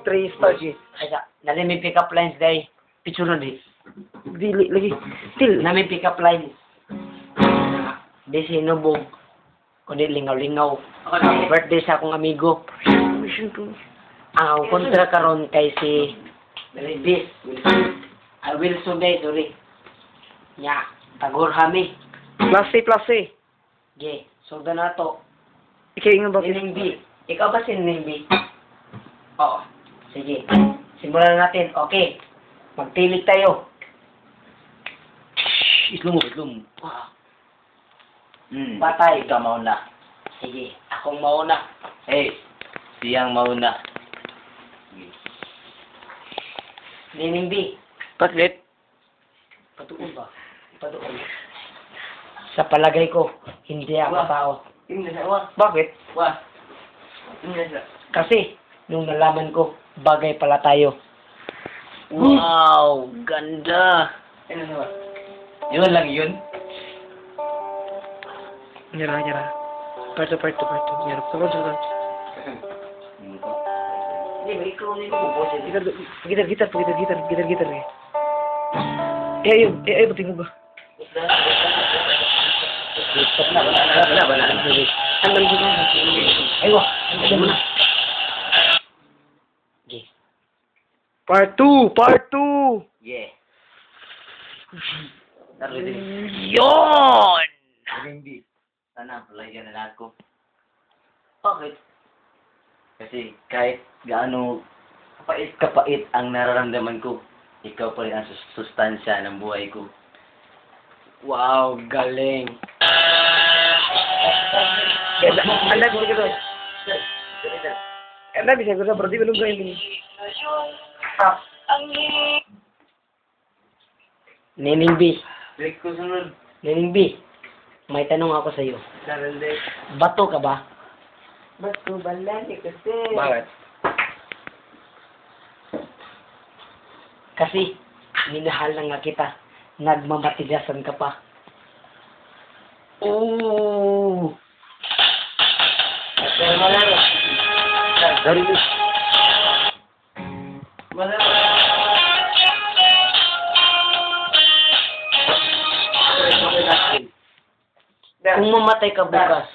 3 start eh. Ay, dali may pick up lines day. Picture na di. Dili, lagi. Still. Na may pick up lines. Di sinubog. Kundi lingaw-lingaw. Birthday sa akong amigo. Mission to. Ang akong kontra karon kay si Bis. I will day, sorry. Nya, tagor hami. Plus A. Ge, so na to. Ikaw nga ba? Nining B. Ikaw ba si Nining B? Oo. Sige. Simulan natin. Okay. Magtilig tayo. Islum mo. Patay. Ikaw mauna. Sige. Akong mauna. Hey, siyang mauna. Nining B. Bakit? Patuon ba? Patuon. Sa palagay ko, hindi ako tao. Bakit? Kasi, nung nalaman ko, bagay pala tayo. Wow, ganda. Yun lang yun. Nyara. Parto. Nyara. Sabon. Hindi ba, ikaw nito mo po siya. Gitar eh. Ayo, tingnan ba? Wala. Andan ko na. Aywa, ano mo na? Okay. Part 2. Yeah. Yon! Hindi. Sana, palagyan na lahat ko. Bakit? Kasi kahit gaano kapait ang nararamdaman ko, ikaw pa rin ang sustansya ng buhay ko. Wow, galing. Anda ko dito. Anda bisa ko sa berarti belum gaya ini. Nining B. Break ko sunod. Nining B. May tanong ako sa iyo. Bato ka ba? Bato balani kasi. Bakit? Kasi, minahal na nga kita. Nagmamatigasan ka pa. Oh! Dari Kung mamatay ka bukas,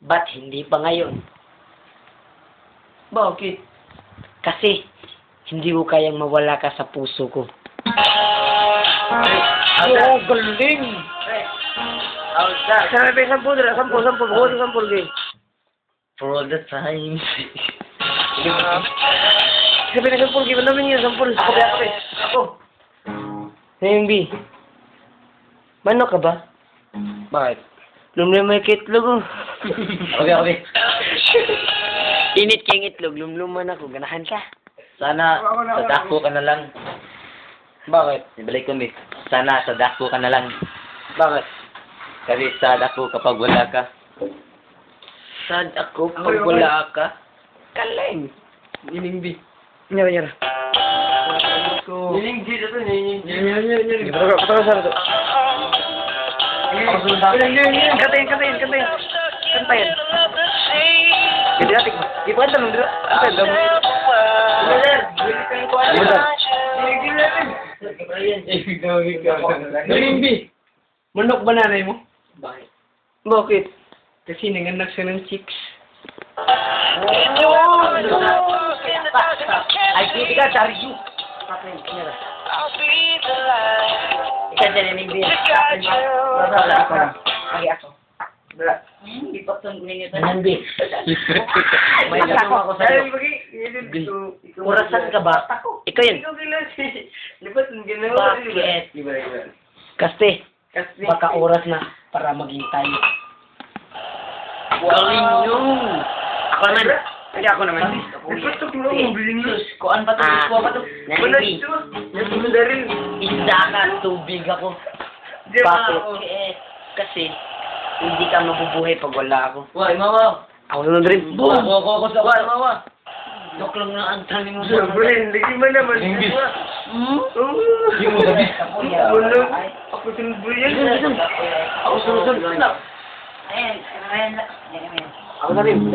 ba't hindi pa ngayon? Bakit? Kasi, hindi ko kayang mawala ka sa puso ko. Oh, galing. Sana may sampul gay. For all the time. Sabi na sampul gay, namin yun sampul. Ako. Nining B. Manok ka ba? Bakit? Lumlum may kitlog. Okay. Init kayong itlog, lumluman ako. Ganahan ka. Sana sa dako ka na lang. Bakit? Ibalik ko, Miss. Sana sa dako ka na lang. Bakit? Kasi sa dako kapag wala ka. Sad ako pag wala ka. Kaleng. Nining B. Nyara. Nining G ito, Nining G. Pataka sana to. Kantayin. Gede atik ba? Di ba tanong dito? Nining B. Manok ba nanay mo? Bakit? Bakit? Kasi nanganak siya ng chicks. Ay, hindi ka, sorry you. Ikaw dyan, Nining B. Wala ako. Lagi ako. Hindi pa ito ninyo ito. Nining B. May tanong ako sa'yo. Orasan ka ba? Ikaw yun. Bakit? Kasi, baka oras na para maging tayo. Galing yung. Ako naman. Hindi ako naman. Kuan pa ito? Kuha pa ito? Nining B. Isda ka, tubig ako. Bakit? Kasi, hindi ka mabubuhay pag wala ako. Why, mama? Ako naman rin. Boom! Ako sa why, mama? Joke lang na ang tanong mo. Hindi mo naman. Hindi. Hindi mo sabi. Ako sunod mo yan. Ako sunod. Ayan. Ako na rin.